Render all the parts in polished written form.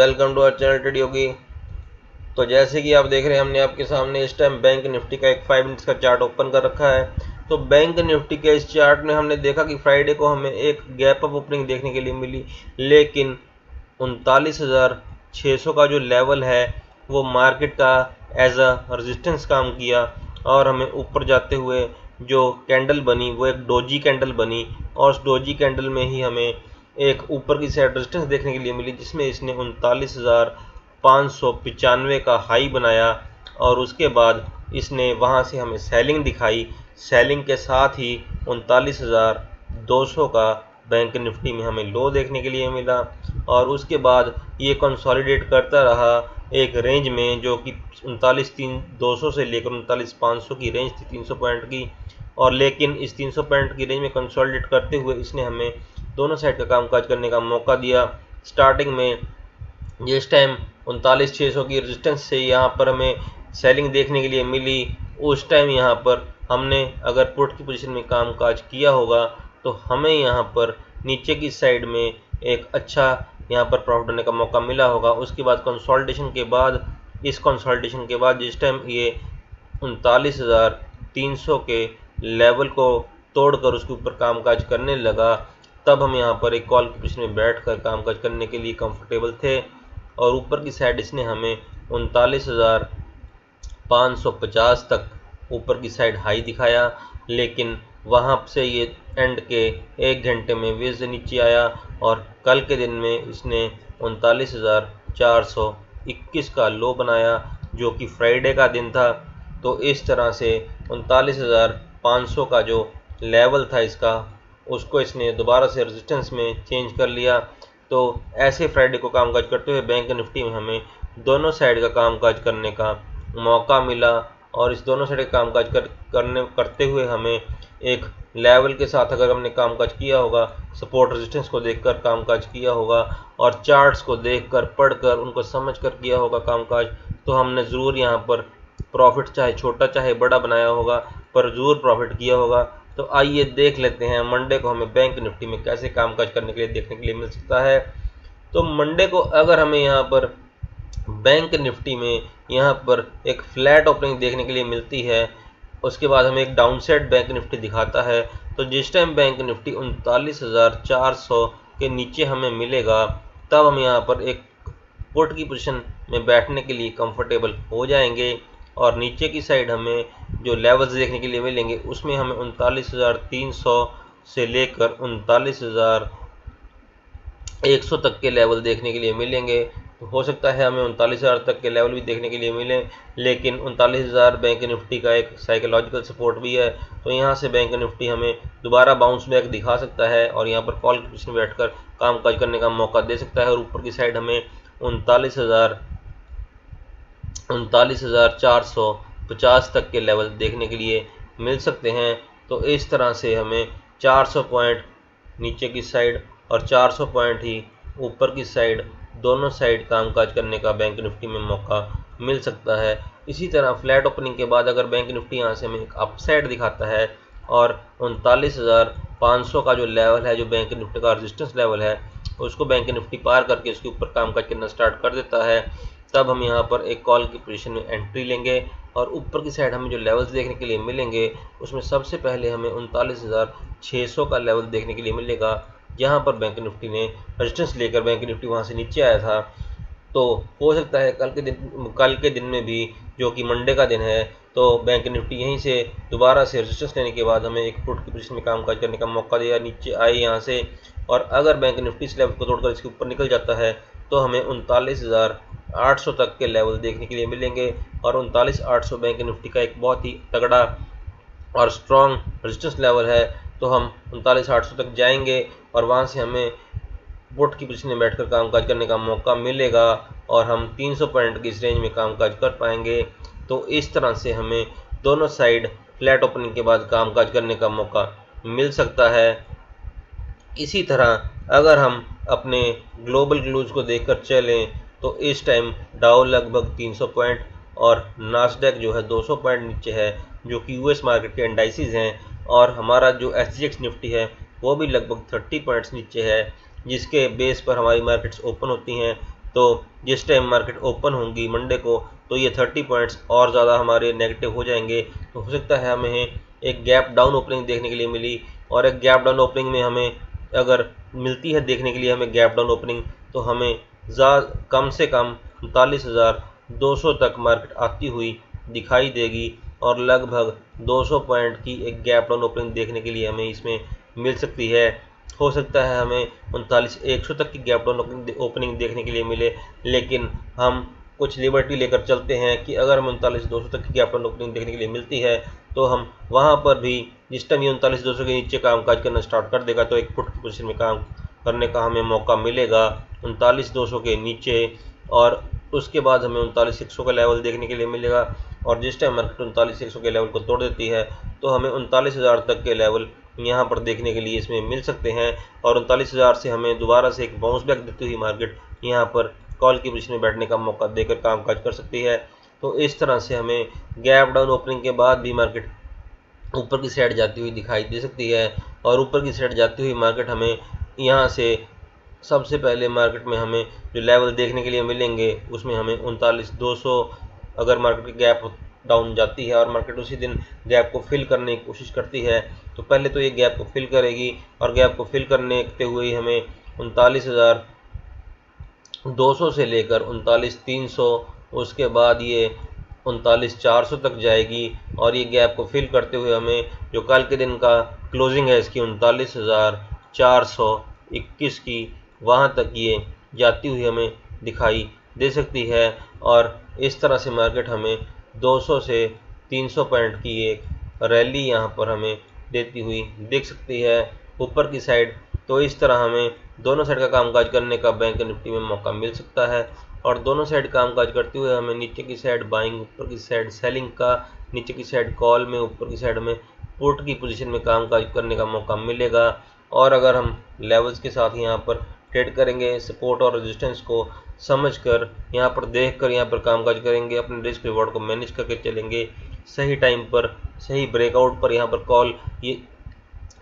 Welcome to our channel Trade Yogi. तो जैसे कि आप देख रहे हैं, हमने आपके सामने इस टाइम बैंक निफ्टी का एक 5 मिनट्स का चार्ट ओपन कर रखा है। तो बैंक निफ्टी के इस चार्ट में हमने देखा कि फ्राइडे को हमें एक गैप अप ओपनिंग देखने के लिए मिली, लेकिन 39,600 का जो लेवल है वो मार्केट का एज अ रेजिस्टेंस काम किया और हमें ऊपर जाते हुए जो कैंडल बनी वो एक डोजी कैंडल बनी, और उस डोजी कैंडल में ही हमें एक ऊपर की साइड रेजिस्टेंस देखने के लिए मिली, जिसमें इसने 39,595 का हाई बनाया और उसके बाद इसने वहां से हमें सेलिंग दिखाई। सेलिंग के साथ ही 39,200 का बैंक निफ्टी में हमें लो देखने के लिए मिला, और उसके बाद ये कंसोलिडेट करता रहा एक रेंज में जो कि 39,200 से लेकर 39,500 की रेंज थी 300 पॉइंट की। और लेकिन इस 300 पॉइंट की रेंज में कंसोलिडेट करते हुए इसने हमें दोनों साइड का कामकाज करने का मौका दिया। स्टार्टिंग में जिस टाइम 39,600 की रेजिस्टेंस से यहाँ पर हमें सेलिंग देखने के लिए मिली, उस टाइम यहाँ पर हमने अगर पुट की पोजीशन में कामकाज किया होगा तो हमें यहाँ पर नीचे की साइड में एक अच्छा यहाँ पर प्रॉफिट होने का मौका मिला होगा। उसके बाद कंसोलिडेशन के बाद, इस कंसोलिडेशन के बाद जिस टाइम ये 39,300 के लेवल को तोड़कर उसके ऊपर कामकाज करने लगा, तब हम यहाँ पर एक कॉल की पोजीशन में बैठकर कामकाज करने के लिए कंफर्टेबल थे। और ऊपर की साइड इसने हमें 39,550 तक ऊपर की साइड हाई दिखाया, लेकिन वहाँ से ये एंड के 1 घंटे में फिर से नीचे आया और कल के दिन में इसने 39,421 का लो बनाया, जो कि फ्राइडे का दिन था। तो इस तरह से 39,500 का जो लेवल था इसका, उसको इसने दोबारा से रेजिस्टेंस में चेंज कर लिया। तो ऐसे फ्राइडे को कामकाज करते हुए बैंक निफ्टी में हमें दोनों साइड का कामकाज करने का मौका मिला, और इस दोनों साइड का कामकाज करते हुए हमें एक लेवल के साथ अगर हमने कामकाज किया होगा, सपोर्ट रेजिस्टेंस को देखकर कामकाज किया होगा और चार्ट्स को देखकर पढ़कर उनको समझकर किया होगा कामकाज, तो हमने ज़रूर यहाँ पर प्रॉफिट चाहे छोटा चाहे बड़ा बनाया होगा, पर ज़रूर प्रॉफिट किया होगा। तो आइए देख लेते हैं मंडे को हमें बैंक निफ्टी में कैसे कामकाज करने के लिए देखने के लिए मिल सकता है। तो मंडे को अगर हमें यहाँ पर बैंक निफ्टी में यहाँ पर एक फ्लैट ओपनिंग देखने के लिए मिलती है, उसके बाद हमें एक डाउनसाइड बैंक निफ्टी दिखाता है, तो जिस टाइम बैंक निफ्टी 39,400 के नीचे हमें मिलेगा, तब हम यहाँ पर एक पुट की पोजीशन में बैठने के लिए कंफर्टेबल हो जाएंगे। और नीचे की साइड हमें जो लेवल्स देखने के लिए मिलेंगे उसमें हमें 39,300 से लेकर 39,100 तक के लेवल देखने के लिए मिलेंगे। तो हो सकता है हमें 39,000 तक के लेवल भी देखने के लिए मिले, लेकिन 39,000 बैंक निफ्टी का एक साइकोलॉजिकल सपोर्ट भी है। तो यहाँ से बैंक निफ्टी हमें दोबारा बाउंस बैक दिखा सकता है और यहाँ पर कॉल की पोजीशन में बैठकर कामकाज करने का मौका दे सकता है। और ऊपर की साइड हमें 39,450 तक के लेवल देखने के लिए मिल सकते हैं। तो इस तरह से हमें 400 पॉइंट नीचे की साइड और 400 पॉइंट ही ऊपर की साइड, दोनों साइड कामकाज करने का बैंक निफ्टी में मौका मिल सकता है। इसी तरह फ्लैट ओपनिंग के बाद अगर बैंक निफ्टी यहाँ से हमें एक अपसाइड दिखाता है और 39,500 का जो लेवल है, जो बैंक निफ्टी का रेजिस्टेंस लेवल है, उसको बैंक निफ्टी पार करके उसके ऊपर कामकाज करना स्टार्ट कर देता है, तब हम यहाँ पर एक कॉल की पोजीशन में एंट्री लेंगे। और ऊपर की साइड हमें जो लेवल्स देखने के लिए मिलेंगे उसमें सबसे पहले हमें 39,600 का लेवल देखने के लिए मिलेगा, जहाँ पर बैंक निफ्टी ने रेजिस्टेंस लेकर बैंक निफ्टी वहाँ से नीचे आया था। तो हो सकता है कल के दिन में भी, जो कि मंडे का दिन है, तो बैंक निफ्टी यहीं से दोबारा से रेजिस्टेंस लेने के बाद हमें एक पुट की पोजीशन में कामकाज करने का मौका दिया, नीचे आए यहाँ से। और अगर बैंक निफ्टी इस लेवल को तोड़कर इसके ऊपर निकल जाता है तो हमें 39,800 तक के लेवल देखने के लिए मिलेंगे। और 39,800 बैंक निफ्टी का एक बहुत ही तगड़ा और स्ट्रॉन्ग रेजिस्टेंस लेवल है। तो हम 39,800 तक जाएंगे और वहाँ से हमें पुट की पोजीशन में बैठकर कामकाज करने का मौका मिलेगा और हम 300 पॉइंट की इस रेंज में कामकाज कर पाएंगे। तो इस तरह से हमें दोनों साइड फ्लैट ओपनिंग के बाद कामकाज करने का मौका मिल सकता है। इसी तरह अगर हम अपने ग्लोबल क्लूज को देखकर चलें तो इस टाइम डाउ लगभग 300 पॉइंट और नास्डैक जो है 200 पॉइंट नीचे है, जो कि यूएस मार्केट के इंडाइसिस हैं। और हमारा जो एसजीएक्स निफ्टी है वो भी लगभग 30 पॉइंट्स नीचे है, जिसके बेस पर हमारी मार्केट्स ओपन होती हैं। तो जिस टाइम मार्केट ओपन होंगी मंडे को तो ये 30 पॉइंट्स और ज़्यादा हमारे नेगेटिव हो जाएंगे। तो हो सकता है हमें एक गैप डाउन ओपनिंग देखने के लिए मिली, और एक गैप डाउन ओपनिंग में हमें अगर मिलती है देखने के लिए हमें गैप डाउन ओपनिंग, तो हमें कम से कम 39,200 तक मार्केट आती हुई दिखाई देगी, और लगभग 200 पॉइंट की एक गैप डाउन ओपनिंग देखने के लिए हमें इसमें मिल सकती है। हो सकता है हमें 39,100 तक की गैप डाउन ओपनिंग देखने के लिए मिले, लेकिन हम कुछ लिबर्टी लेकर चलते हैं कि अगर हमें 39,200 तक की गैप डाउन ओपनिंग देखने के लिए मिलती है तो हम वहां पर भी जिस टाइम ये 39,200 के नीचे कामकाज करना स्टार्ट कर देगा तो एक पुट की पोजीशन में काम करने का हमें मौका मिलेगा 39,200 के नीचे, और उसके बाद हमें 39,100 का लेवल देखने के लिए मिलेगा। और जिस टाइम मार्केट 39,100 के लेवल को तोड़ देती है तो हमें 39,000 तक के लेवल यहाँ पर देखने के लिए इसमें मिल सकते हैं, और 39,000 से हमें दोबारा से एक बाउंस बैक देती हुई मार्केट यहाँ पर कॉल की पोजीशन में बैठने का मौका देकर कामकाज कर सकती है। तो इस तरह से हमें गैप डाउन ओपनिंग के बाद भी मार्केट ऊपर की साइड जाती हुई दिखाई दे सकती है, और ऊपर की साइड जाती हुई मार्केट हमें यहाँ से सबसे पहले मार्केट में हमें जो लेवल देखने के लिए मिलेंगे उसमें हमें 39,200 अगर मार्केट की गैप डाउन जाती है और मार्केट उसी दिन गैप को फिल करने की कोशिश करती है तो पहले तो ये गैप को फिल करेगी, और गैप को फिल करते हुए हमें 39,200 से लेकर 39,300, उसके बाद ये 39,400 तक जाएगी, और ये गैप को फिल करते हुए हमें जो कल के दिन का क्लोजिंग है इसकी 39,421 की, वहाँ तक ये जाती हुई हमें दिखाई दे सकती है। और इस तरह से मार्केट हमें 200 से 300 पॉइंट की एक रैली यहाँ पर हमें देती हुई दिख सकती है ऊपर की साइड। तो इस तरह हमें दोनों साइड का कामकाज करने का बैंक निफ्टी में मौका मिल सकता है, और दोनों साइड कामकाज करते हुए हमें नीचे की साइड बाइंग, ऊपर की साइड सेलिंग का, नीचे की साइड कॉल में, ऊपर की साइड में पुट की पोजीशन में कामकाज करने का मौका मिलेगा। और अगर हम लेवल्स के साथ यहाँ पर ट्रेड करेंगे, सपोर्ट और रेजिस्टेंस को समझकर यहाँ पर देखकर यहाँ पर कामकाज करेंगे, अपने रिस्क रिवॉर्ड को मैनेज करके चलेंगे, सही टाइम पर सही ब्रेकआउट पर यहाँ पर कॉल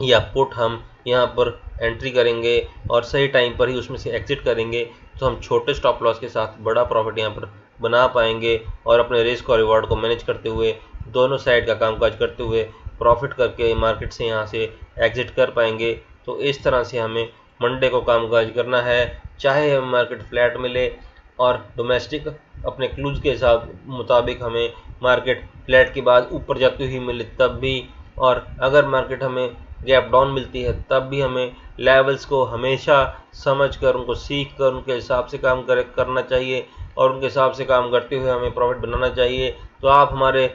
या पुट हम यहाँ पर एंट्री करेंगे और सही टाइम पर ही उसमें से एग्जिट करेंगे, तो हम छोटे स्टॉप लॉस के साथ बड़ा प्रॉफिट यहाँ पर बना पाएंगे, और अपने रिस्क और रिवॉर्ड को मैनेज करते हुए दोनों साइड का कामकाज करते हुए प्रॉफिट करके मार्केट से यहाँ से एग्जिट कर पाएंगे। तो इस तरह से हमें मंडे को कामकाज करना है, चाहे हमें मार्केट फ्लैट मिले और डोमेस्टिक अपने क्लूज के हिसाब मुताबिक हमें मार्केट फ्लैट के बाद ऊपर जाती हुई मिले तब भी, और अगर मार्केट हमें गैप डाउन मिलती है तब भी हमें लेवल्स को हमेशा समझकर उनको सीख कर उनके हिसाब से काम करना चाहिए, और उनके हिसाब से काम करते हुए हमें प्रॉफिट बनाना चाहिए। तो आप हमारे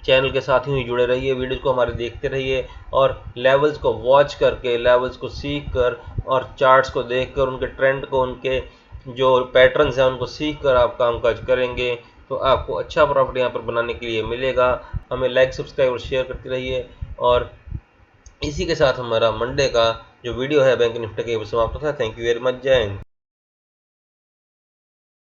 चैनल के साथ ही जुड़े रहिए, वीडियोज़ को हमारे देखते रहिए, और लेवल्स को वॉच करके, लेवल्स को सीख कर और चार्ट्स को देख कर, उनके ट्रेंड को, उनके जो पैटर्न्स हैं उनको सीख कर आप कामकाज करेंगे तो आपको अच्छा प्रॉफिट यहाँ पर बनाने के लिए मिलेगा। हमें लाइक, सब्सक्राइब और शेयर करते रहिए, और इसी के साथ हमारा मंडे का जो वीडियो है बैंक निफ्टी के समाप्त होता है। थैंक यू वेरी मच, जय हिंद।